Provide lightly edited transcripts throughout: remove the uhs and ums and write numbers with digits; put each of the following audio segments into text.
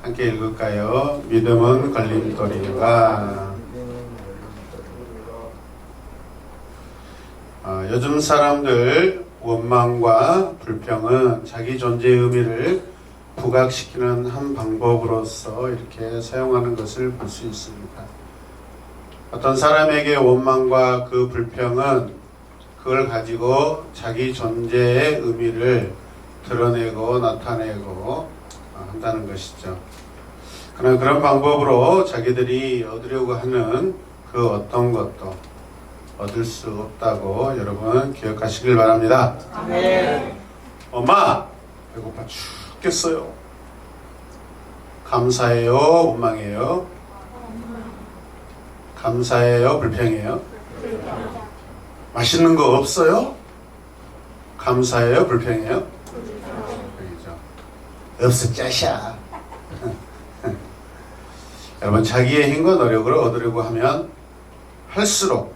함께 읽을까요? 믿음은 걸림돌이라. 요즘 사람들 원망과 불평은 자기 존재의 의미를 부각시키는 한 방법으로서 이렇게 사용하는 것을 볼 수 있습니다. 어떤 사람에게 원망과 그 불평은 그걸 가지고 자기 존재의 의미를 드러내고 나타내고 한다는 것이죠. 그러나 그런 방법으로 자기들이 얻으려고 하는 그 어떤 것도 얻을 수 없다고 여러분 기억하시길 바랍니다. 아멘. 엄마 배고파 죽겠어요. 감사해요? 원망해요? 감사해요? 불평해요? 맛있는 거 없어요? 감사해요? 불평해요? 불평이죠. 없어 짜샤. 여러분 자기의 힘과 노력을 얻으려고 하면 할수록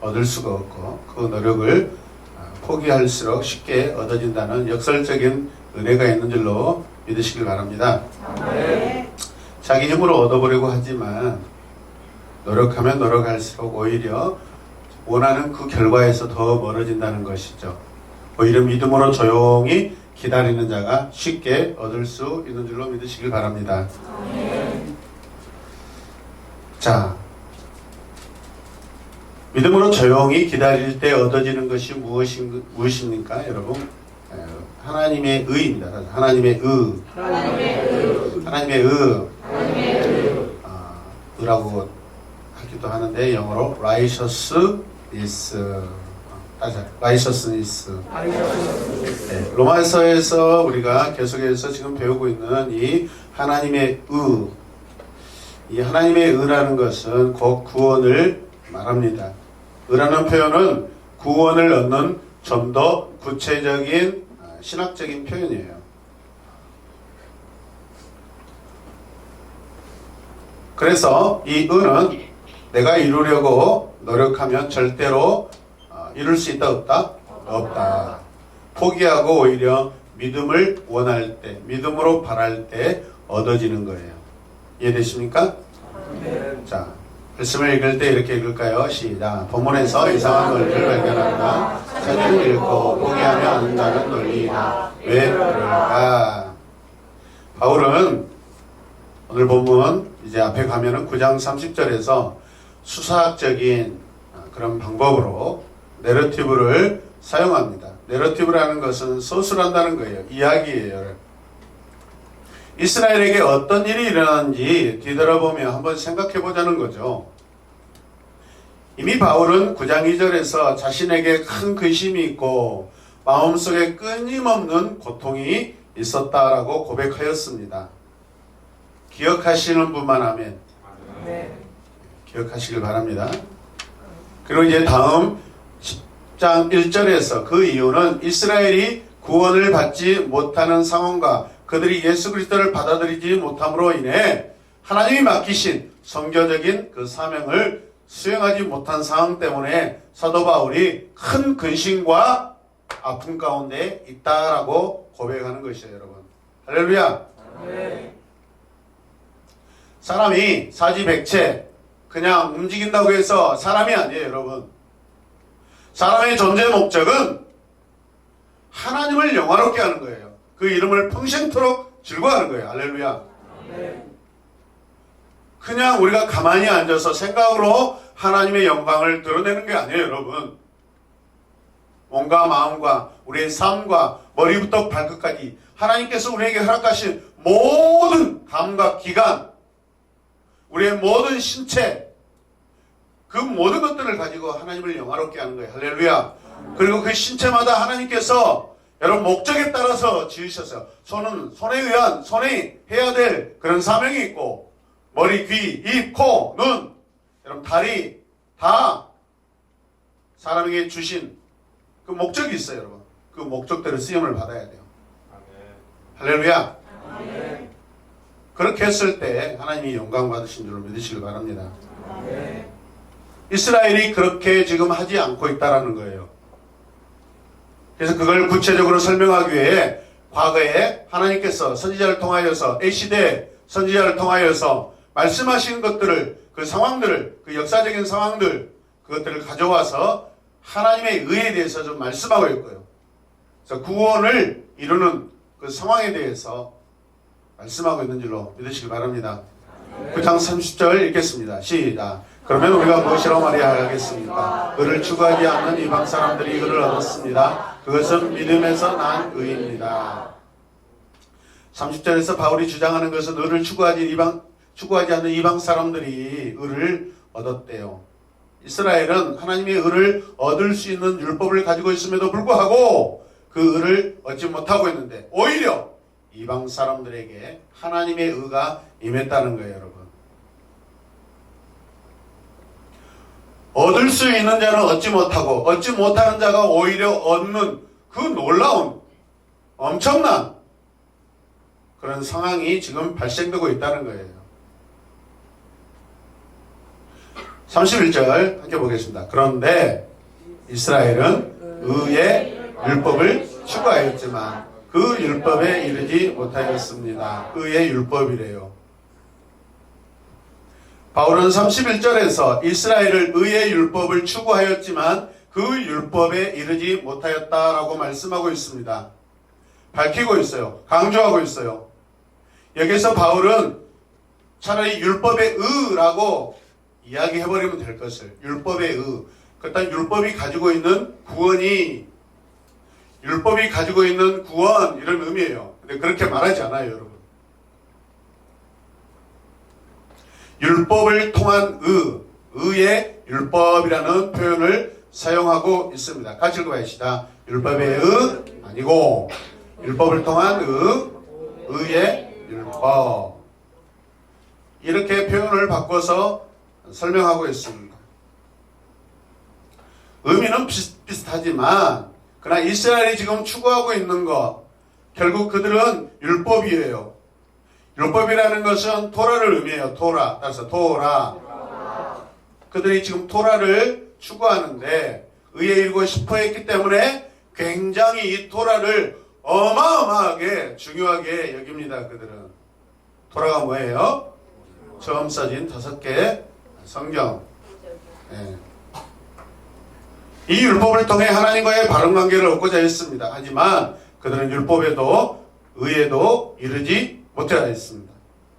얻을 수가 없고 그 노력을 포기할수록 쉽게 얻어진다는 역설적인 은혜가 있는 줄로 믿으시길 바랍니다. 네. 자기 힘으로 얻어보려고 하지만 노력하면 노력할수록 오히려 원하는 그 결과에서 더 멀어진다는 것이죠. 오히려 믿음으로 조용히 기다리는 자가 쉽게 얻을 수 있는 줄로 믿으시길 바랍니다. 네. 자, 믿음으로 조용히 기다릴 때 얻어지는 것이 무엇입니까, 여러분? 하나님의 의입니다. 하나님의 의. 하나님의 의. 의라고 하기도 하는데 영어로 righteousness. righteousness. 네, 로마서에서 우리가 계속해서 지금 배우고 있는 이 하나님의 의. 이 하나님의 의라는 것은 곧 구원을 말합니다. 의라는 표현은 구원을 얻는 좀 더 구체적인 신학적인 표현이에요. 그래서 이 의는 내가 이루려고 노력하면 절대로 이룰 수 있다 없다? 없다. 포기하고 오히려 믿음을 원할 때, 믿음으로 바랄 때 얻어지는 거예요. 이해되십니까? 네. 자, 말씀을 읽을 때 이렇게 읽을까요? 시작. 본문에서 이상한 논리를 발견한다. 사진을 읽고 포기하면 안다는 논리이다. 왜 그럴까? 바울은 오늘 본문 이제 앞에 가면은 9장 30절에서 수사학적인 그런 방법으로 내러티브를 사용합니다. 내러티브라는 것은 서술한다는 거예요. 이야기예요. 이스라엘에게 어떤 일이 일어났는지 뒤돌아보며 한번 생각해 보자는 거죠. 이미 바울은 9장 2절에서 자신에게 큰 근심이 있고 마음속에 끊임없는 고통이 있었다라고 고백하였습니다. 기억하시는 분만 하면 네. 기억하시길 바랍니다. 그리고 이제 다음 10장 1절에서 그 이유는 이스라엘이 구원을 받지 못하는 상황과 그들이 예수 그리스도를 받아들이지 못함으로 인해 하나님이 맡기신 선교적인 그 사명을 수행하지 못한 상황 때문에 사도 바울이 큰 근심과 아픔 가운데 있다라고 고백하는 것이에요, 여러분. 할렐루야. 네. 사람이 사지백체 그냥 움직인다고 해서 사람이 아니에요, 여러분. 사람의 존재 목적은 하나님을 영화롭게 하는 거예요. 그 이름을 평생토록 즐거워하는 거예요. 할렐루야. 네. 그냥 우리가 가만히 앉아서 생각으로 하나님의 영광을 드러내는 게 아니에요, 여러분. 몸과 마음과 우리의 삶과 머리부터 발끝까지 하나님께서 우리에게 허락하신 모든 감각, 기관, 우리의 모든 신체, 그 모든 것들을 가지고 하나님을 영화롭게 하는 거예요. 할렐루야. 그리고 그 신체마다 하나님께서 여러분 목적에 따라서 지으셔서 손에 의한 손이 해야 될 그런 사명이 있고 머리, 귀, 입, 코, 눈, 여러분 다리 다 사람에게 주신 그 목적이 있어요, 여러분. 그 목적대로 쓰임을 받아야 돼요. 할렐루야. 그렇게 했을 때 하나님이 영광 받으신 줄로 믿으시길 바랍니다. 이스라엘이 그렇게 지금 하지 않고 있다라는 거예요. 그래서 그걸 구체적으로 설명하기 위해 과거에 하나님께서 선지자를 통하여서 A시대 선지자를 통하여서 말씀하신 것들을, 그 상황들을, 그 역사적인 상황들, 그것들을 가져와서 하나님의 의에 대해서 좀 말씀하고 있고요. 그래서 구원을 이루는 그 상황에 대해서 말씀하고 있는 줄로 믿으시기 바랍니다. 9장 30절 읽겠습니다. 시작. 그러면 우리가 무엇이라고 말해야 하겠습니까? 의를 추구하지 않는 이방 사람들이 의를 얻었습니다. 그것은 믿음에서 난 의입니다. 30절에서 바울이 주장하는 것은 의를 추구하지 않는 이방 사람들이 의를 얻었대요. 이스라엘은 하나님의 의를 얻을 수 있는 율법을 가지고 있음에도 불구하고 그 의를 얻지 못하고 있는데 오히려 이방 사람들에게 하나님의 의가 임했다는 거예요, 여러분. 얻을 수 있는 자는 얻지 못하고 얻지 못하는 자가 오히려 얻는 그 놀라운 엄청난 그런 상황이 지금 발생되고 있다는 거예요. 31절 함께 보겠습니다. 그런데 이스라엘은 의의 율법을 추구하였지만 그 율법에 이르지 못하였습니다. 의의 율법이래요. 바울은 31절에서 이스라엘을 의의 율법을 추구하였지만 그 율법에 이르지 못하였다라고 말씀하고 있습니다. 밝히고 있어요. 강조하고 있어요. 여기서 바울은 차라리 율법의 의라고 이야기해버리면 될 것을, 율법의 의, 그렇다면 율법이 가지고 있는 구원이, 율법이 가지고 있는 구원, 이런 의미예요. 근데 그렇게 말하지 않아요, 여러분. 율법을 통한 의의 율법이라는 표현을 사용하고 있습니다. 같이 읽어봅시다. 율법의 의 아니고 율법을 통한 의의 율법. 이렇게 표현을 바꿔서 설명하고 있습니다. 의미는 비슷하지만 그러나 이스라엘이 지금 추구하고 있는 것, 결국 그들은 율법이에요. 율법이라는 것은 토라를 의미해요. 토라. 따라서 토라. 그들이 지금 토라를 추구하는데 의에 이르고 싶어 했기 때문에 굉장히 이 토라를 어마어마하게 중요하게 여깁니다. 그들은. 토라가 뭐예요? 처음 써진 5개 성경. 네. 이 율법을 통해 하나님과의 바른 관계를 얻고자 했습니다. 하지만 그들은 율법에도 의에도 이르지 못하였습니다.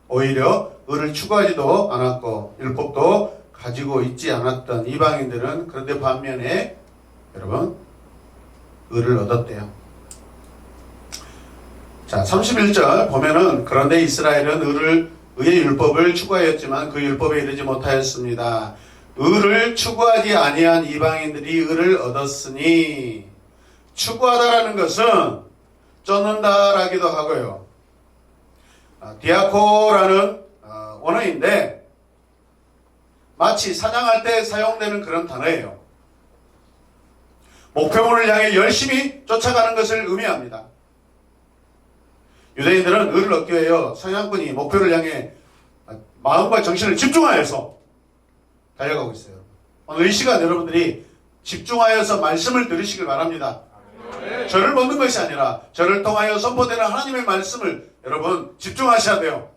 오히려 의를 추구하지도 않았고 율법도 가지고 있지 않았던 이방인들은 그런데 반면에 여러분 의를 얻었대요. 자, 31절 보면은 그런데 이스라엘은 의의 율법을 추구하였지만 그 율법에 이르지 못하였습니다. 의를 추구하지 아니한 이방인들이 의를 얻었으니, 추구하다라는 것은 쫓는다라기도 하고요. 디아코라는 원어인데 마치 사냥할 때 사용되는 그런 단어예요. 목표물을 향해 열심히 쫓아가는 것을 의미합니다. 유대인들은 의를 얻기 위하여 사냥꾼이 목표를 향해 마음과 정신을 집중하여서 달려가고 있어요. 오늘 이 시간 여러분들이 집중하여서 말씀을 들으시길 바랍니다. 저를 먹는 것이 아니라 저를 통하여 선포되는 하나님의 말씀을 여러분 집중하셔야 돼요.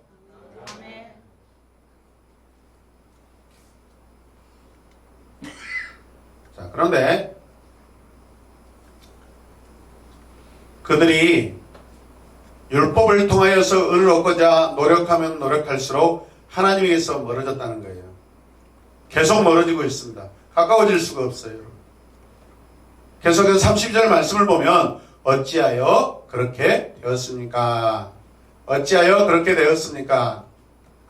자, 그런데 그들이 율법을 통하여서 의를 얻고자 노력하면 노력할수록 하나님에게서 멀어졌다는 거예요. 계속 멀어지고 있습니다. 가까워질 수가 없어요. 계속해서 32절 말씀을 보면 어찌하여 그렇게 되었습니까? 어찌하여 그렇게 되었습니까?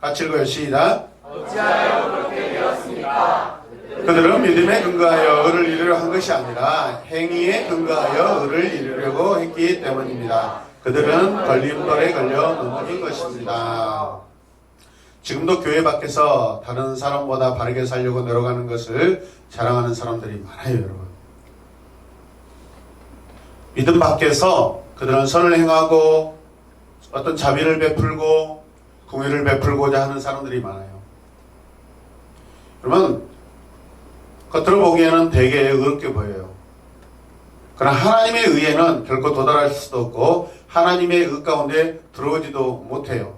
같이 읽어요. 시작. 어찌하여 그렇게 되었습니까? 그들은 믿음에 근거하여 의를 이루려 한 것이 아니라 행위에 근거하여 의를 이루려고 했기 때문입니다. 그들은 걸림돌에 걸려 넘어진 것입니다. 지금도 교회 밖에서 다른 사람보다 바르게 살려고 노력하는 것을 자랑하는 사람들이 많아요, 여러분. 믿음 밖에서 그들은 선을 행하고 어떤 자비를 베풀고 공의를 베풀고자 하는 사람들이 많아요. 여러분, 겉으로 보기에는 되게 의롭게 보여요. 그러나 하나님의 의에는 결코 도달할 수도 없고 하나님의 의 가운데 들어오지도 못해요.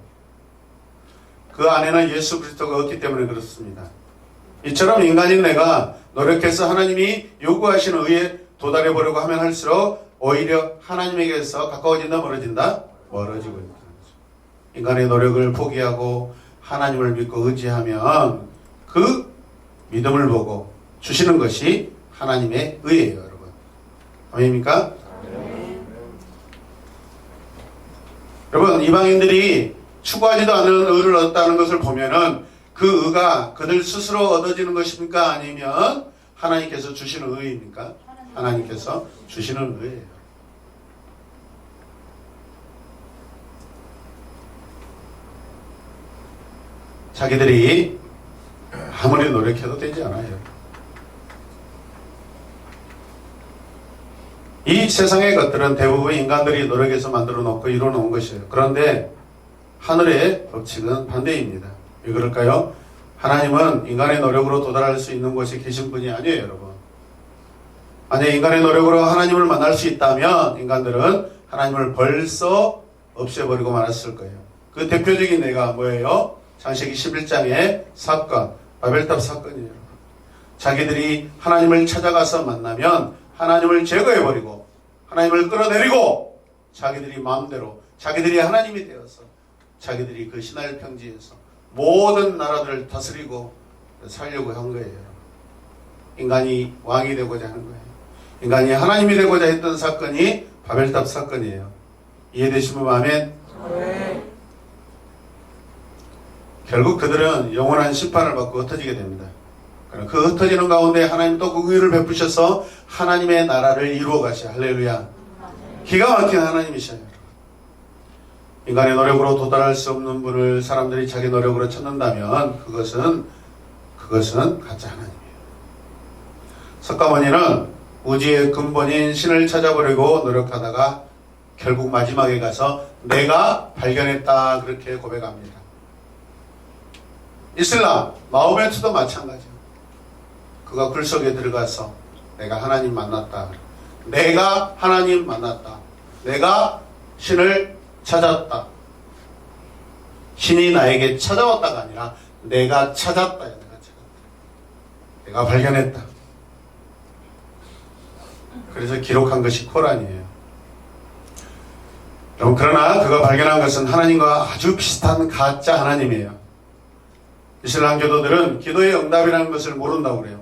그 안에는 예수 그리스도가 없기 때문에 그렇습니다. 이처럼 인간인 내가 노력해서 하나님이 요구하시는 의에 도달해 보려고 하면 할수록 오히려 하나님에게서 가까워진다, 멀어진다? 멀어지고 있다. 인간의 노력을 포기하고 하나님을 믿고 의지하면 그 믿음을 보고 주시는 것이 하나님의 의예요, 여러분. 아멘입니까? 여러분, 이방인들이 추구하지도 않는 의를 얻었다는 것을 보면은 그 의가 그들 스스로 얻어지는 것입니까? 아니면 하나님께서 주시는 의입니까? 하나님께서 주시는 의예요. 자기들이 아무리 노력해도 되지 않아요. 이 세상의 것들은 대부분 인간들이 노력해서 만들어 놓고 이루어 놓은 것이에요. 그런데 하늘의 법칙은 반대입니다. 왜 그럴까요? 하나님은 인간의 노력으로 도달할 수 있는 곳에 계신 분이 아니에요, 여러분. 만약 인간의 노력으로 하나님을 만날 수 있다면 인간들은 하나님을 벌써 없애버리고 말았을 거예요. 그 대표적인 예가 뭐예요? 창세기 11장의 사건, 바벨탑 사건이에요. 자기들이 하나님을 찾아가서 만나면 하나님을 제거해버리고 하나님을 끌어내리고 자기들이 마음대로 자기들이 하나님이 되어서 자기들이 그 시나일 평지에서 모든 나라들을 다스리고 살려고 한 거예요. 인간이 왕이 되고자 하는 거예요. 인간이 하나님이 되고자 했던 사건이 바벨탑 사건이에요. 이해되시면 아멘? 네. 결국 그들은 영원한 심판을 받고 흩어지게 됩니다. 그 흩어지는 가운데 하나님 또 그 의를 베푸셔서 하나님의 나라를 이루어 가시오. 할렐루야. 기가 막힌 하나님이셔요. 인간의 노력으로 도달할 수 없는 분을 사람들이 자기 노력으로 찾는다면 그것은 가짜 하나님이에요. 석가모니는 우주의 근본인 신을 찾아보려고 노력하다가 결국 마지막에 가서 내가 발견했다 그렇게 고백합니다. 이슬람, 마호메트도 마찬가지예요. 그가 굴 속에 들어가서 내가 하나님 만났다. 내가 하나님 만났다. 내가 신을 찾았다. 신이 나에게 찾아왔다가 아니라 내가 찾았다. 내가 발견했다. 그래서 기록한 것이 코란이에요. 여러분, 그러나 그가 발견한 것은 하나님과 아주 비슷한 가짜 하나님이에요. 이슬람 교도들은 기도의 응답이라는 것을 모른다고 그래요.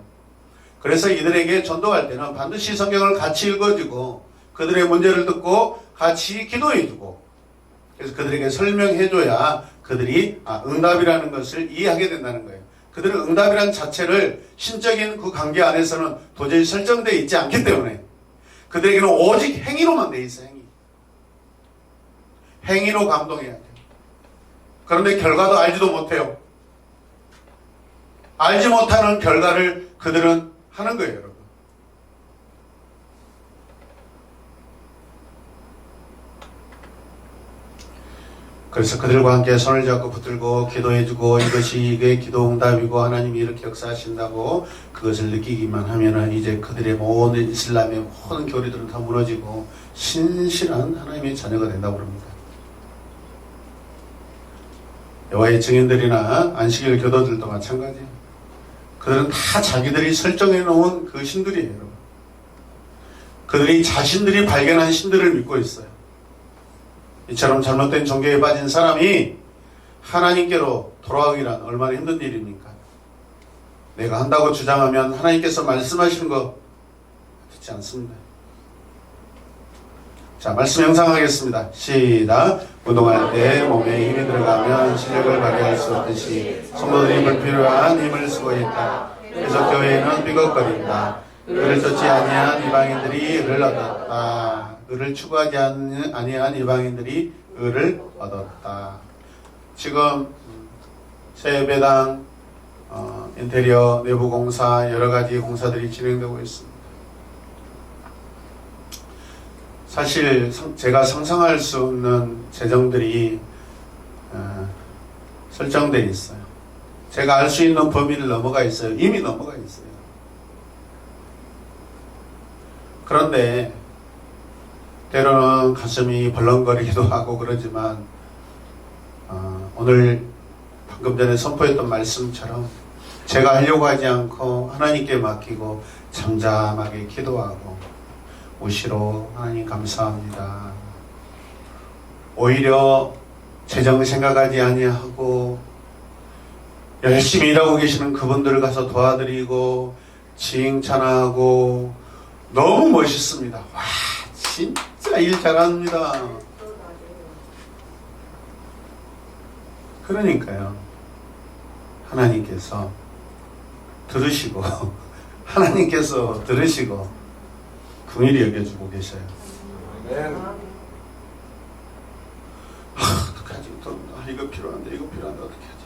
그래서 이들에게 전도할 때는 반드시 성경을 같이 읽어주고 그들의 문제를 듣고 같이 기도해주고 그래서 그들에게 설명해줘야 그들이 응답이라는 것을 이해하게 된다는 거예요. 그들은 응답이라는 자체를 신적인 그 관계 안에서는 도저히 설정되어 있지 않기 때문에 그들에게는 오직 행위로만 돼 있어요. 행위로 감동해야 돼요. 그런데 결과도 알지도 못해요. 알지 못하는 결과를 그들은 하는 거예요, 여러분. 그래서 그들과 함께 손을 잡고 붙들고 기도해주고 이게 기도응답이고 하나님이 이렇게 역사하신다고 그것을 느끼기만 하면은 이제 그들의 모든 이슬람의 모든 교리들은 다 무너지고 신실한 하나님의 자녀가 된다고 합니다. 여호와의 증인들이나 안식일 교도들도 마찬가지예요. 그들은 다 자기들이 설정해 놓은 그 신들이에요, 여러분. 그들이 자신들이 발견한 신들을 믿고 있어요. 이처럼 잘못된 종교에 빠진 사람이 하나님께로 돌아가기란 얼마나 힘든 일입니까? 내가 한다고 주장하면 하나님께서 말씀하시는 거 듣지 않습니다. 자, 말씀 형상하겠습니다. 시작. 운동할 때 몸에 힘이 들어가면 실력을 발휘할 수 없듯이 성도들이 불필요한 힘을 쓰고 있다. 그래서 교회는 삐걱거린다. 의를 쫓지 아니한 이방인들이 의를 얻었다. 의를 추구하지 아니한 이방인들이 의를 얻었다. 지금 새 예배당 인테리어 내부 공사 여러 가지 공사들이 진행되고 있습니다. 사실 제가 상상할 수 없는 재정들이 설정되어 있어요. 제가 알 수 있는 범위를 넘어가 있어요. 이미 넘어가 있어요. 그런데 때로는 가슴이 벌렁거리기도 하고 그러지만 오늘 방금 전에 선포했던 말씀처럼 제가 하려고 하지 않고 하나님께 맡기고 잠잠하게 기도하고 무시로 하나님 감사합니다. 오히려 재정 생각하지 아니하고 열심히 일하고 계시는 그분들을 가서 도와드리고 칭찬하고 너무 멋있습니다. 와, 진짜 일 잘합니다. 그러니까요, 하나님께서 들으시고 하나님께서 들으시고 긍휼히 여겨주고 계셔요. 어떡하지? 이거 필요한데 이거 필요한데 어떻게 하지?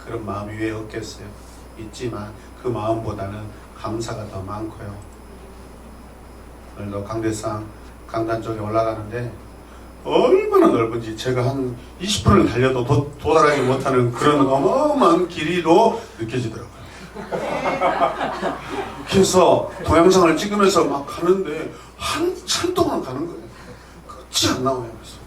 그런 마음이 왜 없겠어요? 있지만 그 마음보다는 감사가 더 많고요. 오늘도 강대상 강단 쪽에 올라가는데 얼마나 넓은지 제가 한 20분을 달려도 도달하지 못하는 그런 어마어마한 길이로 느껴지더라고요. 그래서 동영상을 찍으면서 막 가는데 한참 동안 가는 거예요. 끝이 안 나와요. 그래서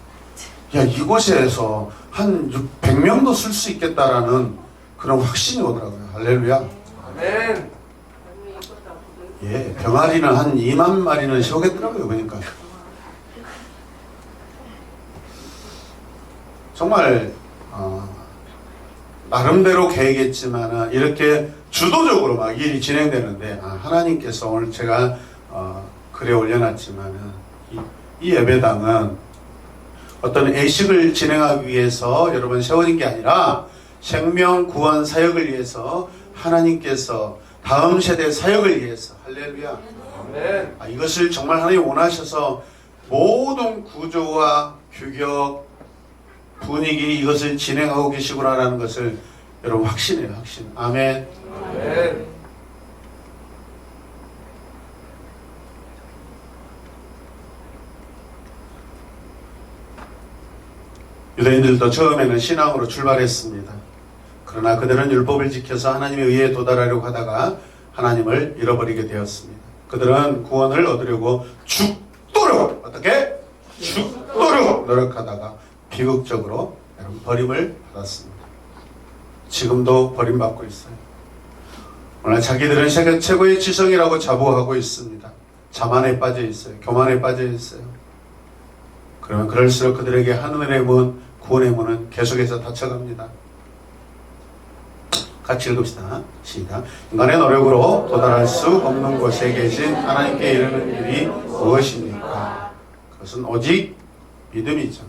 야, 이곳에서 한 100명도 쓸 수 있겠다라는 그런 확신이 오더라고요. 할렐루야. 아멘. 예, 병아리는 한 2만 마리는 세우겠더라고요. 그러니까 정말 나름대로 계획했지만 이렇게 주도적으로 막 일이 진행되는데 하나님께서 오늘 제가 글에 올려놨지만 이 예배당은 어떤 애식을 진행하기 위해서 여러분 세워진 게 아니라 생명 구원 사역을 위해서 하나님께서 다음 세대 사역을 위해서 할렐루야. 아멘. 이것을 정말 하나님 원하셔서 모든 구조와 규격 분위기 이것을 진행하고 계시구나라는 것을 여러분 확신해요. 확신. 아멘. 아멘. 유대인들도 처음에는 신앙으로 출발했습니다. 그러나 그들은 율법을 지켜서 하나님의 의에 도달하려고 하다가 하나님을 잃어버리게 되었습니다. 그들은 구원을 얻으려고 죽도록 어떻게? 죽도록 노력하다가 비극적으로 여러분 버림을 받았습니다. 지금도 버림받고 있어요. 오늘 자기들은 세계 최고의 지성이라고 자부하고 있습니다. 자만에 빠져 있어요. 교만에 빠져 있어요. 그러면 그럴수록 그들에게 하늘의 문, 구원의 문은 계속해서 닫혀갑니다. 같이 읽읍시다. 시작. 인간의 노력으로 도달할 수 없는 곳에 계신 하나님께 이르는 일이 무엇입니까? 그것은 오직 믿음이죠.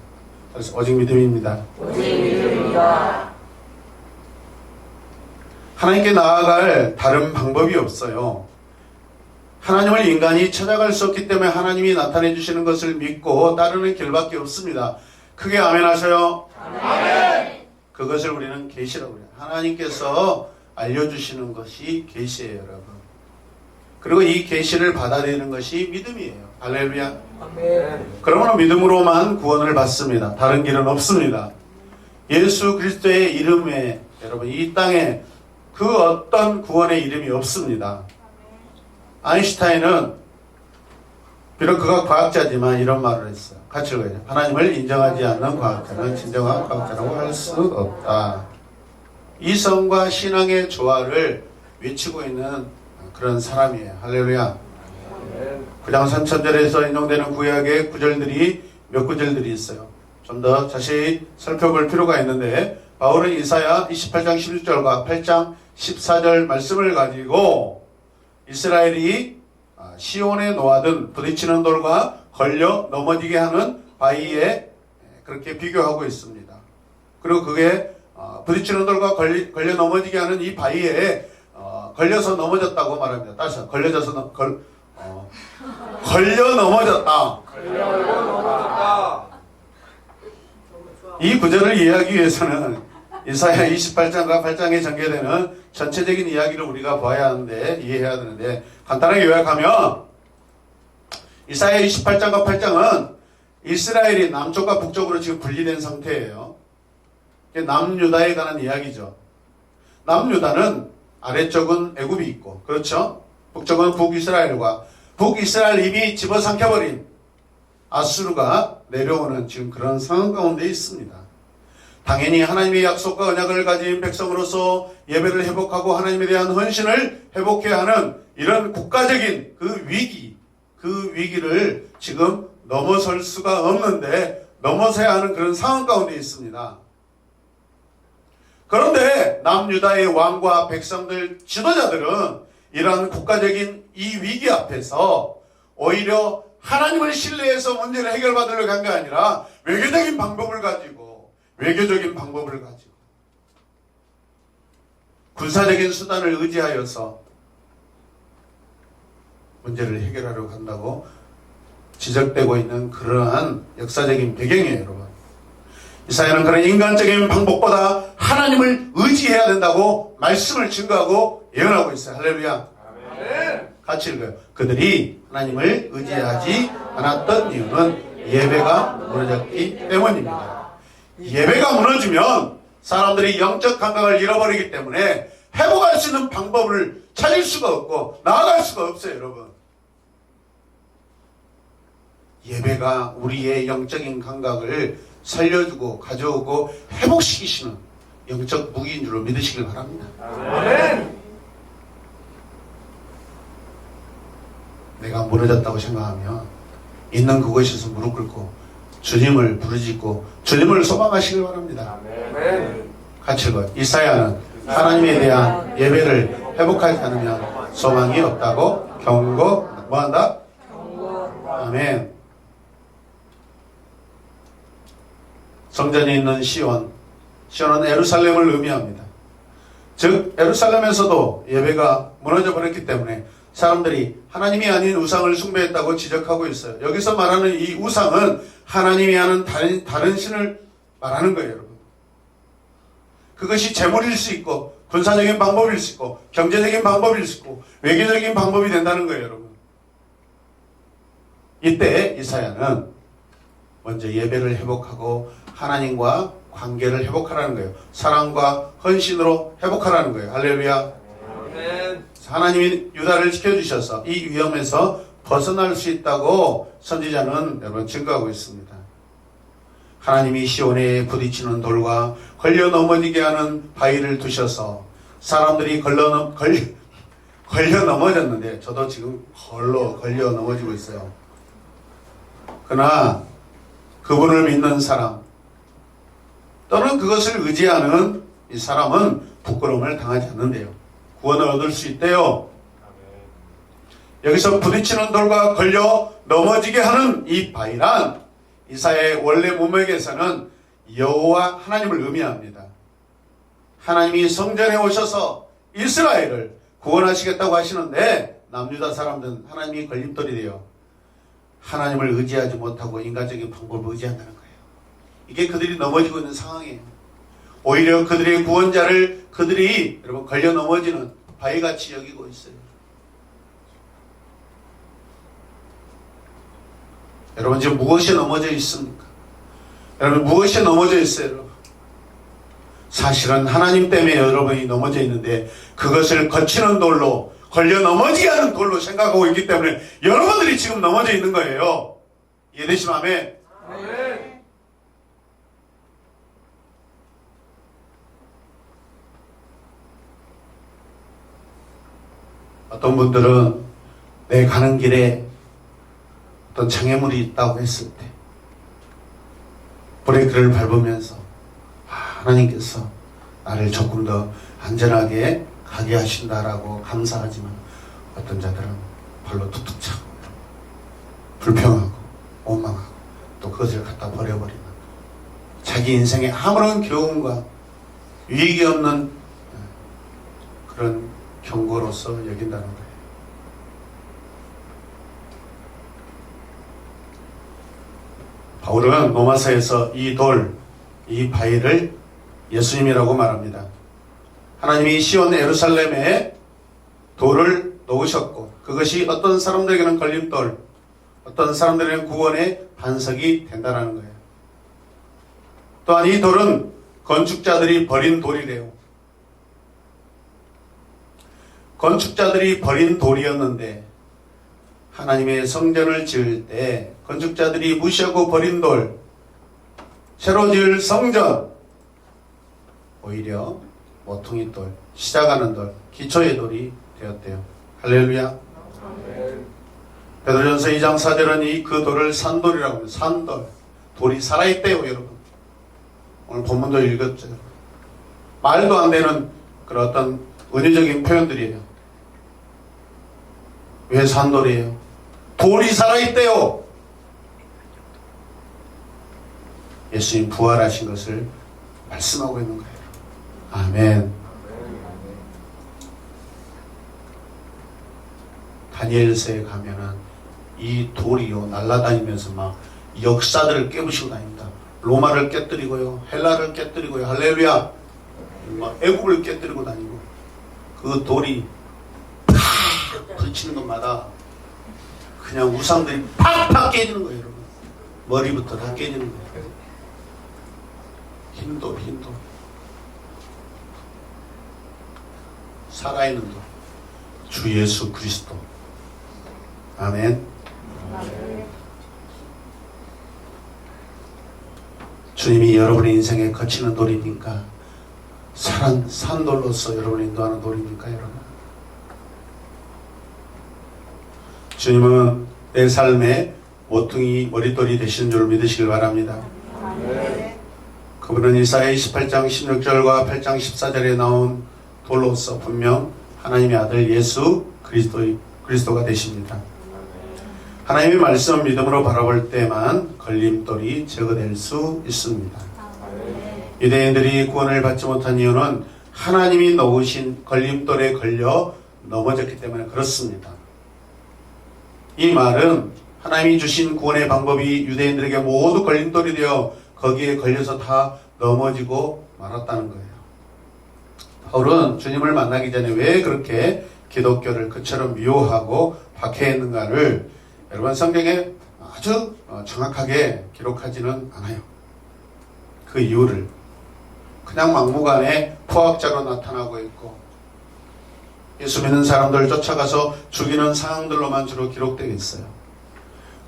그래서 오직 믿음입니다. 오직 믿음이다. 하나님께 나아갈 다른 방법이 없어요. 하나님을 인간이 찾아갈 수 없기 때문에 하나님이 나타내 주시는 것을 믿고 따르는 길밖에 없습니다. 크게 아멘 하세요. 아멘. 그것을 우리는 계시라고 해요. 하나님께서 알려주시는 것이 계시예요, 여러분. 그리고 이 계시를 받아들이는 것이 믿음이에요. 할렐루야. 아멘. 그러므로 믿음으로만 구원을 받습니다. 다른 길은 없습니다. 예수 그리스도의 이름에 여러분 이 땅에 그 어떤 구원의 이름이 없습니다. 아인슈타인은 비록 그가 과학자지만 이런 말을 했어요. 같이 읽어야죠. 하나님을 인정하지 않는 과학자는 진정한 과학자라고 할 수 없다. 이성과 신앙의 조화를 외치고 있는 그런 사람이에요. 할렐루야. 아멘. 구장 3천절에서 인용되는 구약의 구절들이 몇 구절들이 있어요. 좀 더 자세히 살펴볼 필요가 있는데 바울은 이사야 28장 16절과 8장 14절 말씀을 가지고 이스라엘이 시온에 놓아둔 부딪히는 돌과 걸려 넘어지게 하는 바위에 그렇게 비교하고 있습니다. 그리고 그게 부딪히는 돌과 걸려 넘어지게 하는 이 바위에 걸려서 넘어졌다고 말합니다. 따라서 걸려 넘어졌다. 이 구절을 이해하기 위해서는 이사야 28장과 8장에 전개되는 전체적인 이야기를 우리가 봐야 하는데 이해해야 되는데 간단하게 요약하면 이사야 28장과 8장은 이스라엘이 남쪽과 북쪽으로 지금 분리된 상태예요. 남유다에 관한 이야기죠. 남유다는 아래쪽은 애굽이 있고 그렇죠? 북쪽은 북이스라엘과 북이스라엘 이미 집어삼켜버린 아수르가 내려오는 지금 그런 상황 가운데 있습니다. 당연히 하나님의 약속과 언약을 가진 백성으로서 예배를 회복하고 하나님에 대한 헌신을 회복해야 하는 이런 국가적인 그 위기를 지금 넘어설 수가 없는데 넘어서야 하는 그런 상황 가운데 있습니다. 그런데 남유다의 왕과 백성들 지도자들은 이러한 국가적인 이 위기 앞에서 오히려 하나님을 신뢰해서 문제를 해결받으려고 한 게 아니라 외교적인 방법을 가지고 군사적인 수단을 의지하여서 문제를 해결하려고 한다고 지적되고 있는 그러한 역사적인 배경이에요, 여러분. 이사야는 그런 인간적인 방법보다 하나님을 의지해야 된다고 말씀을 증거하고 예언하고 있어요. 할렐루야. 아멘. 같이 읽어요. 그들이 하나님을 의지하지 않았던 이유는 예배가 무너졌기 때문입니다. 예배가 무너지면 사람들이 영적 감각을 잃어버리기 때문에 회복할 수 있는 방법을 찾을 수가 없고 나아갈 수가 없어요, 여러분. 예배가 우리의 영적인 감각을 살려주고 가져오고 회복시키시는 영적 무기인 줄로 믿으시길 바랍니다. 아멘. 내가 무너졌다고 생각하면 있는 그곳에서 무릎 꿇고 주님을 부르짖고 주님을 소망하시길 바랍니다. 아멘. 같이 읽어요. 이사야는 하나님에 대한 예배를 회복하지 않으면 소망이 없다고 뭐한다? 아멘. 성전에 있는 시온은 예루살렘을 의미합니다. 즉 예루살렘에서도 예배가 무너져 버렸기 때문에 사람들이 하나님이 아닌 우상을 숭배했다고 지적하고 있어요. 여기서 말하는 이 우상은 하나님이 하는 다른 신을 말하는 거예요, 여러분. 그것이 재물일 수 있고 군사적인 방법일 수 있고 경제적인 방법일 수 있고 외교적인 방법이 된다는 거예요, 여러분. 이때 이사야는 먼저 예배를 회복하고 하나님과 관계를 회복하라는 거예요. 사랑과 헌신으로 회복하라는 거예요. 할렐루야. 아멘. 하나님이 유다를 지켜주셔서 이 위험에서 벗어날 수 있다고 선지자는 여러분 증거하고 있습니다. 하나님이 시온에 부딪히는 돌과 걸려 넘어지게 하는 바위를 두셔서 사람들이 걸려 넘어졌는데 저도 지금 걸려 넘어지고 있어요. 그러나 그분을 믿는 사람 또는 그것을 의지하는 이 사람은 부끄러움을 당하지 않는데요. 구원을 얻을 수 있대요. 여기서 부딪히는 돌과 걸려 넘어지게 하는 이 바위란 이사야의 원래 문맥에서는 여호와 하나님을 의미합니다. 하나님이 성전에 오셔서 이스라엘을 구원하시겠다고 하시는데 남유다 사람들은 하나님이 걸림돌이 돼요. 하나님을 의지하지 못하고 인간적인 방법을 의지한다는 거예요. 이게 그들이 넘어지고 있는 상황이에요. 오히려 그들의 구원자를 그들이 여러분 걸려 넘어지는 바위같이 여기고 있어요. 여러분 지금 무엇이 넘어져 있습니까? 여러분 무엇이 넘어져 있어요? 여러분? 사실은 하나님 때문에 여러분이 넘어져 있는데 그것을 거치는 돌로 걸려 넘어지게 하는 돌로 생각하고 있기 때문에 여러분들이 지금 넘어져 있는 거예요. 이해되시면 아멘? 아멘. 어떤 분들은 내 가는 길에 어떤 장애물이 있다고 했을 때 브레이크를 밟으면서 하나님께서 나를 조금 더 안전하게 가게 하신다라고 감사하지만 어떤 자들은 발로 툭툭 차고 불평하고 원망하고 또 그것을 갖다 버려버리는 자기 인생에 아무런 교훈과 유익이 없는 그런 경고로서 여긴다는 거예요. 바울은 로마서에서 이 돌, 이 바위를 예수님이라고 말합니다. 하나님이 시온 예루살렘에 돌을 놓으셨고 그것이 어떤 사람들에게는 걸림돌, 어떤 사람들에게는 구원의 반석이 된다는 거예요. 또한 이 돌은 건축자들이 버린 돌이래요. 건축자들이 버린 돌이었는데 하나님의 성전을 지을 때 건축자들이 무시하고 버린 돌, 새로 지을 성전, 오히려 모퉁이 돌, 시작하는 돌, 기초의 돌이 되었대요. 할렐루야. 베드로전서 2장 4절은 그 돌을 산돌이라고 합니다. 산돌. 돌이 살아있대요, 여러분. 오늘 본문도 읽었죠. 말도 안 되는 그런 어떤 은유적인 표현들이에요. 왜 산돌이에요? 돌이 살아있대요. 예수님 부활하신 것을 말씀하고 있는 거예요. 아멘. 다니엘서에 가면은 이 돌이요 날아다니면서 막 역사들을 깨부시고 다닙니다. 로마를 깨뜨리고요, 헬라를 깨뜨리고요, 할렐루야. 막 애국을 깨뜨리고 다니고 그 돌이 팍 부딪히는 것마다 그냥 우상들이 팍팍 깨지는 거예요, 여러분. 머리부터 다 깨지는 거예요. 흰돌, 흰돌. 살아있는 돌. 주 예수 그리스도. 아멘. 주님이 여러분의 인생에 거치는 돌이니까 산돌로서 여러분을 인도하는 돌이니까 여러분. 주님은 내 삶에 모퉁이 머릿돌이 되시는 줄 믿으시길 바랍니다. 그분은 이사야 28장 16절과 8장 14절에 나온 돌로서 분명 하나님의 아들 예수 그리스도가 되십니다. 하나님의 말씀 믿음으로 바라볼 때만 걸림돌이 제거될 수 있습니다. 유대인들이 구원을 받지 못한 이유는 하나님이 놓으신 걸림돌에 걸려 넘어졌기 때문에 그렇습니다. 이 말은 하나님이 주신 구원의 방법이 유대인들에게 모두 걸림돌이 되어 거기에 걸려서 다 넘어지고 말았다는 거예요. 바울은 주님을 만나기 전에 왜 그렇게 기독교를 그처럼 미워하고 박해했는가를 여러분 성경에 아주 정확하게 기록하지는 않아요. 그 이유를 그냥 막무가내 포학자로 나타나고 있고 예수 믿는 사람들 쫓아가서 죽이는 상황들로만 주로 기록되어 있어요.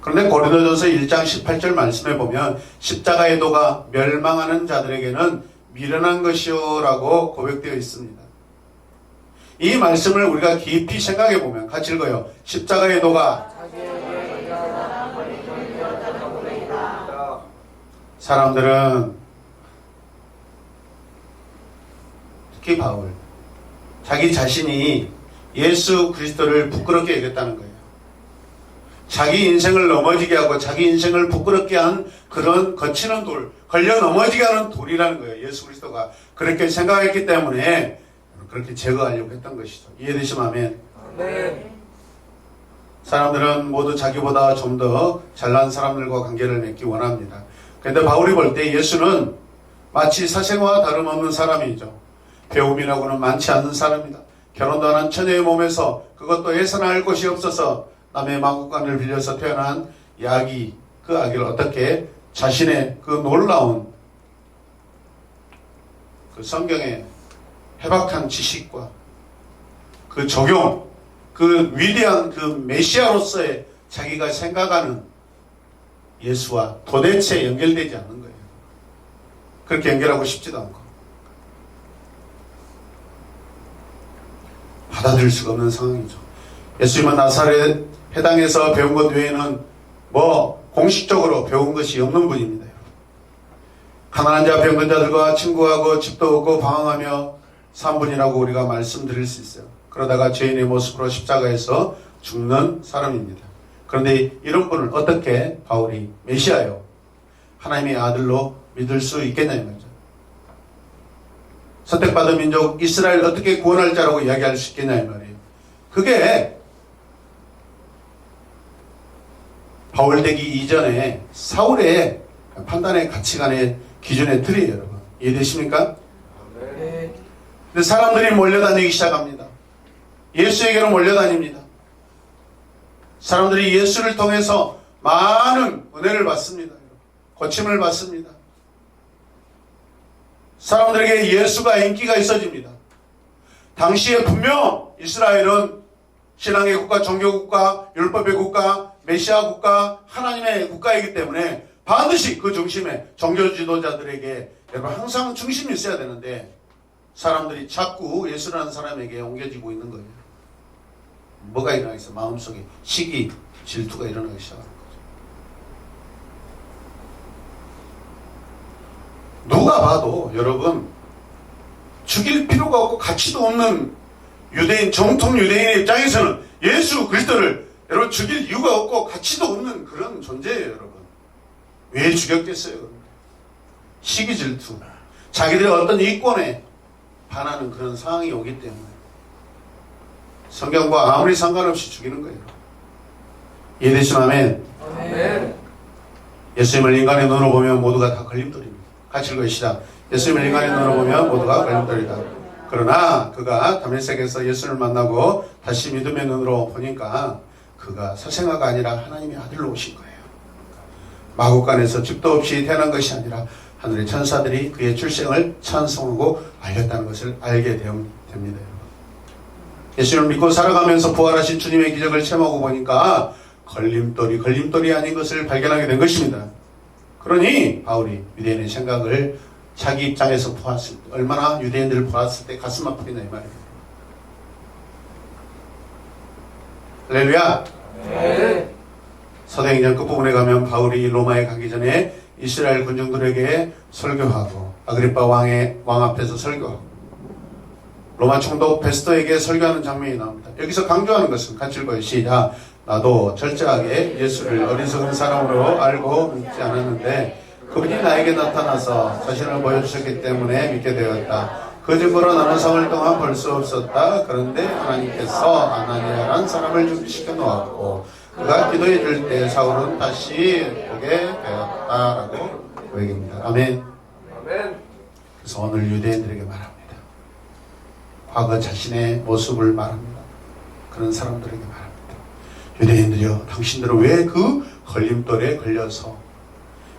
그런데 고린도전서 1장 18절 말씀에 보면 십자가의 도가 멸망하는 자들에게는 미련한 것이요 라고 고백되어 있습니다. 이 말씀을 우리가 깊이 생각해 보면 같이 읽어요. 십자가의 도가 사람들은 특히 바울 자기 자신이 예수 그리스도를 부끄럽게 여겼다는 거예요. 자기 인생을 넘어지게 하고 자기 인생을 부끄럽게 한 그런 거치는 돌, 걸려 넘어지게 하는 돌이라는 거예요. 예수 그리스도가 그렇게 생각했기 때문에 그렇게 제거하려고 했던 것이죠. 이해되시면 아멘. 아멘. 사람들은 모두 자기보다 좀 더 잘난 사람들과 관계를 맺기 원합니다. 그런데 바울이 볼 때 예수는 마치 사생아와 다름없는 사람이죠. 배움이라고는 많지 않는 사람이다. 결혼도 안 한 처녀의 몸에서 그것도 해산할 곳이 없어서 남의 마구간을 빌려서 태어난 야기, 그 아기를 어떻게 자신의 그 놀라운 그 성경의 해박한 지식과 그 적용, 그 위대한 그 메시아로서의 자기가 생각하는 예수와 도대체 연결되지 않는 거예요. 그렇게 연결하고 싶지도 않고 받아들일 수가 없는 상황이죠. 예수님은 나사렛 해당에서 배운 것 외에는 공식적으로 배운 것이 없는 분입니다. 가난한 자 병든 자들과 친구하고 집도 없고 방황하며 산 분이라고 우리가 말씀드릴 수 있어요. 그러다가 죄인의 모습으로 십자가에서 죽는 사람입니다. 그런데 이런 분을 어떻게 바울이 메시아요, 하나님의 아들로 믿을 수 있겠냐 이 말이죠. 선택받은 민족 이스라엘 어떻게 구원할 자라고 이야기할 수 있겠냐 이 말이에요. 그게 바울 되기 이전에 사울의 판단의 가치관의 기준의 틀이에요, 여러분. 이해되십니까? 네. 근데 사람들이 몰려다니기 시작합니다. 예수에게로 몰려다닙니다. 사람들이 예수를 통해서 많은 은혜를 받습니다. 고침을 받습니다. 사람들에게 예수가 인기가 있어집니다. 당시에 분명 이스라엘은 신앙의 국가, 종교국가, 율법의 국가, 메시아 국가, 하나님의 국가이기 때문에 반드시 그 중심에 종교 지도자들에게 여러분 항상 중심이 있어야 되는데 사람들이 자꾸 예수라는 사람에게 옮겨지고 있는 거예요. 뭐가 일어나고 있어? 마음속에 시기, 질투가 일어나기 시작하는 거죠. 누가 봐도 여러분 죽일 필요가 없고 가치도 없는 유대인, 정통 유대인의 입장에서는 예수 그리스도를 여러분 죽일 이유가 없고 가치도 없는 그런 존재예요. 여러분 왜 죽였겠어요? 시기 질투, 자기들의 어떤 이권에 반하는 그런 상황이 오기 때문에 성경과 아무리 상관없이 죽이는 거예요. 이해되시면 아멘. 아멘. 예수님을 인간의 눈으로 보면 모두가 다 걸림돌입니다. 같이 읽으시다. 예수님을 인간의 눈으로 보면 모두가 걸림돌이다. 그러나 그가 다메섹에서 예수를 만나고 다시 믿음의 눈으로 보니까 그가 사생아가 아니라 하나님의 아들로 오신 거예요. 마구간에서 집도 없이 태어난 것이 아니라 하늘의 천사들이 그의 출생을 찬송하고 알렸다는 것을 알게 됩니다. 예수님을 믿고 살아가면서 부활하신 주님의 기적을 체험하고 보니까 걸림돌이 아닌 것을 발견하게 된 것입니다. 그러니 바울이 유대인의 생각을 자기 입장에서 보았을 때 얼마나 유대인들을 보았을 때 가슴 아프겠나 이 말이에요. 할렐루야. 네. 사도행전 끝부분에 가면 바울이 로마에 가기 전에 이스라엘 군중들에게 설교하고 아그리파 왕 앞에서 설교하고 로마 총독 베스토에게 설교하는 장면이 나옵니다. 여기서 강조하는 것은 같이 읽어요. 시작. 나도 철저하게 예수를 어리석은 사람으로 알고 믿지 않았는데 그분이 나에게 나타나서 자신을 보여주셨기 때문에 믿게 되었다. 그 증거로 나는 사흘 동안 볼 수 없었다. 그런데 하나님께서 아나니아라는 사람을 준비시켜 놓았고 그가 기도해 줄 때 사울은 다시 보게 되었다라고 얘기합니다. 아멘. 아멘. 그래서 오늘 유대인들에게 말합니다. 과거 자신의 모습을 말합니다. 그런 사람들에게 말합니다. 유대인들이여, 당신들은 왜 그 걸림돌에 걸려서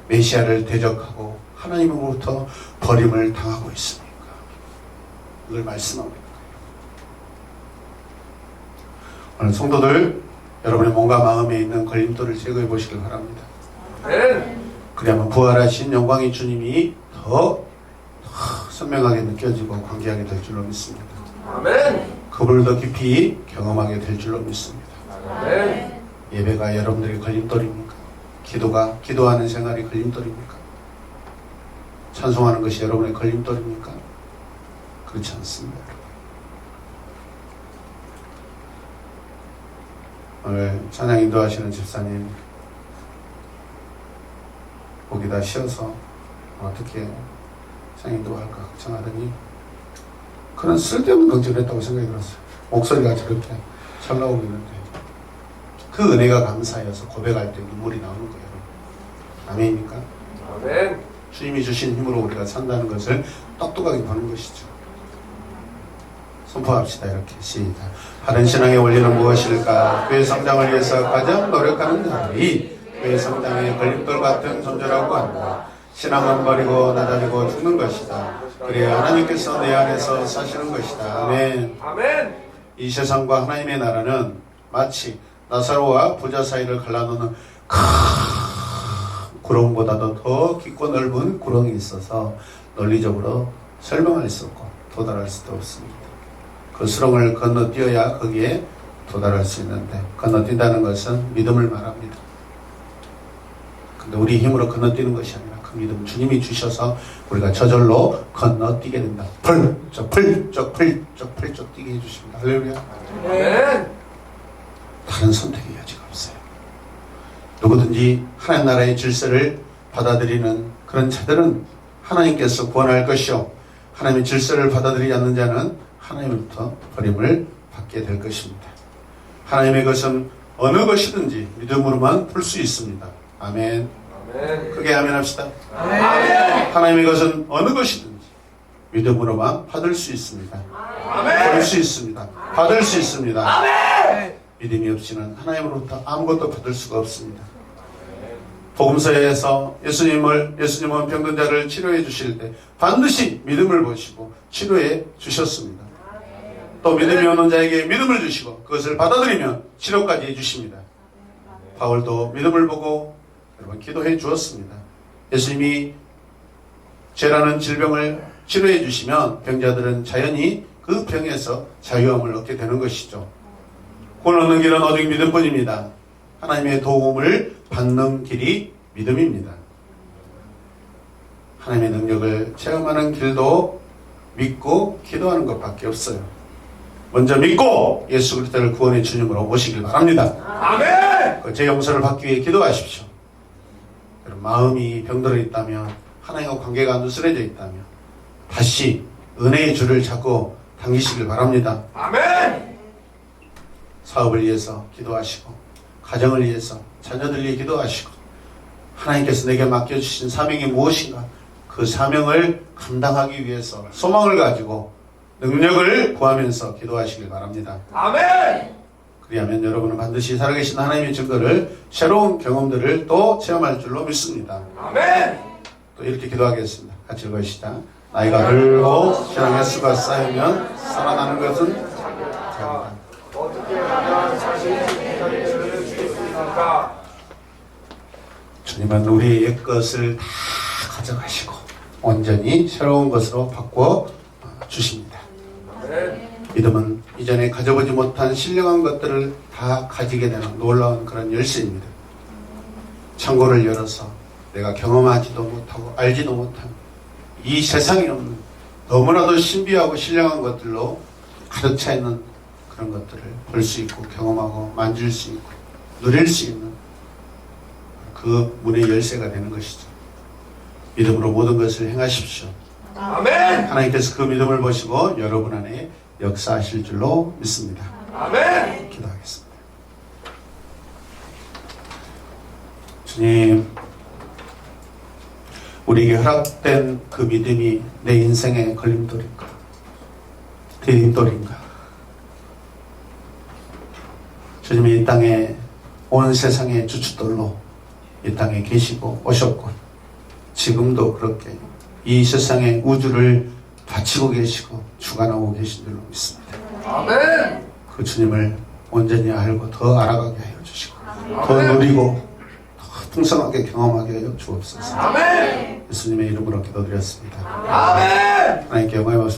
메시아를 대적하고 하나님으로부터 버림을 당하고 있습니까? 이걸 말씀하고 있는 거예요. 오늘 성도들, 여러분의 몸과 마음에 있는 걸림돌을 제거해 보시길 바랍니다. 아멘. 그래야만 부활하신 영광의 주님이 더 선명하게 느껴지고 관계하게 될 줄로 믿습니다. 아멘. 그분을 더 깊이 경험하게 될 줄로 믿습니다. 아멘. 예배가 여러분들의 걸림돌입니까? 기도하는 생활이 걸림돌입니까? 찬송하는 것이 여러분의 걸림돌입니까? 그렇지 않습니다. 오늘 찬양 인도하시는 집사님 거기다 쉬어서 어떻게 찬양 인도할까 걱정하더니 그런 쓸데없는 걱정을 했다고 생각이 들었어요. 목소리가 저렇게 잘 나오고 있는데 그 은혜가 감사해서 고백할 때 눈물이 나오는 거예요. 아멘입니까? 아멘. 주님이 주신 힘으로 우리가 산다는 것을 똑똑하게 보는 것이죠. 선포합시다. 이렇게 시작. 바른 신앙의 원리는 무엇일까? 교회 성장을 위해서 가장 노력하는 자들이 교회 성장의 걸림돌 같은 존재라고 한다. 신앙은 버리고 낮아지고 죽는 것이다. 그래야 하나님께서 내 안에서 사시는 것이다. 아멘. 아멘. 이 세상과 하나님의 나라는 마치 나사로와 부자 사이를 갈라놓는 큰 구렁보다도 더 깊고 넓은 구렁이 있어서 논리적으로 설명할 수 없고 도달할 수도 없습니다. 그 수렁을 건너뛰어야 거기에 도달할 수 있는데 건너뛴다는 것은 믿음을 말합니다. 근데 우리 힘으로 건너뛰는 것이 아니라 그 믿음 주님이 주셔서 우리가 저절로 건너뛰게 된다. 펄쩍 뛰게 해주십니다. 할렐루야. 아멘. 다른 선택의 여지가 없어요. 누구든지 하나님 나라의 질서를 받아들이는 그런 자들은 하나님께서 구원할 것이요 하나님의 질서를 받아들이지 않는 자는 하나님으로부터 버림을 받게 될 것입니다. 하나님의 것은 어느 것이든지 믿음으로만 풀 수 있습니다. 아멘. 아멘. 크게 아멘 합시다. 아멘. 하나님의 것은 어느 것이든지 믿음으로만 받을 수 있습니다. 아멘. 볼 수 있습니다. 받을 수 있습니다. 아멘. 믿음이 없이는 하나님으로부터 아무것도 받을 수가 없습니다. 복음서에서 예수님은 병든 자를 치료해 주실 때 반드시 믿음을 보시고 치료해 주셨습니다. 또 믿음이 없는 자에게 믿음을 주시고 그것을 받아들이면 치료까지 해 주십니다. 바울도 믿음을 보고 여러분 기도해 주었습니다. 예수님이 죄라는 질병을 치료해 주시면 병자들은 자연히 그 병에서 자유함을 얻게 되는 것이죠. 구원 얻는 길은 오직 믿음뿐입니다. 하나님의 도움을 받는 길이 믿음입니다. 하나님의 능력을 체험하는 길도 믿고 기도하는 것밖에 없어요. 먼저 믿고 예수 그리스도를 구원의 주님으로 모시길 바랍니다. 아멘. 제 용서를 받기 위해 기도하십시오. 여러분, 마음이 병들어 있다면, 하나님과 관계가 누스러져 있다면 다시 은혜의 줄을 잡고 당기시길 바랍니다. 아멘. 사업을 위해서 기도하시고, 가정을 위해서 자녀들 위해 기도하시고, 하나님께서 내게 맡겨주신 사명이 무엇인가, 그 사명을 감당하기 위해서 소망을 가지고 능력을 구하면서 기도하시길 바랍니다. 아멘. 그리하면 여러분은 반드시 살아계신 하나님의 증거를, 새로운 경험들을 또 체험할 줄로 믿습니다. 아멘. 또 이렇게 기도하겠습니다. 같이 읽으시다. 나이가 들고 신앙 횟수가 쌓이면 살아나는 것은 자기다. 어떻게 하면 자신의 기타를 주겠습니까? 주님은 우리의 옛것을 다 가져가시고 온전히 새로운 것으로 바꿔 주십니다. 아멘. 믿음은 이전에 가져보지 못한 신령한 것들을 다 가지게 되는 놀라운 그런 열쇠입니다. 창고를 열어서 내가 경험하지도 못하고 알지도 못한 이 세상에 없는 너무나도 신비하고 신령한 것들로 가득 차 있는 그런 것들을 볼 수 있고 경험하고 만질 수 있고 누릴 수 있는 그 문의 열쇠가 되는 것이죠. 믿음으로 모든 것을 행하십시오. 아멘. 하나님께서 그 믿음을 보시고 여러분 안에 역사하실 줄로 믿습니다. 아멘. 기도하겠습니다. 주님, 우리에게 허락된 그 믿음이 내 인생의 걸림돌인가, 디딤돌인가? 주님이 이 땅에, 온 세상의 주춧돌로 이 땅에 계시고 오셨고, 지금도 그렇게 이 세상의 우주를 바치고 계시고 주관하고 계신 줄로 믿습니다. 아멘. 그 주님을 온전히 알고 더 알아가게 하여 주시고, 더 누리고 더 풍성하게 경험하게 하여 주옵소서. 아멘. 예수님의 이름으로 기도드렸습니다. 아멘. 하나님께 영광의 말씀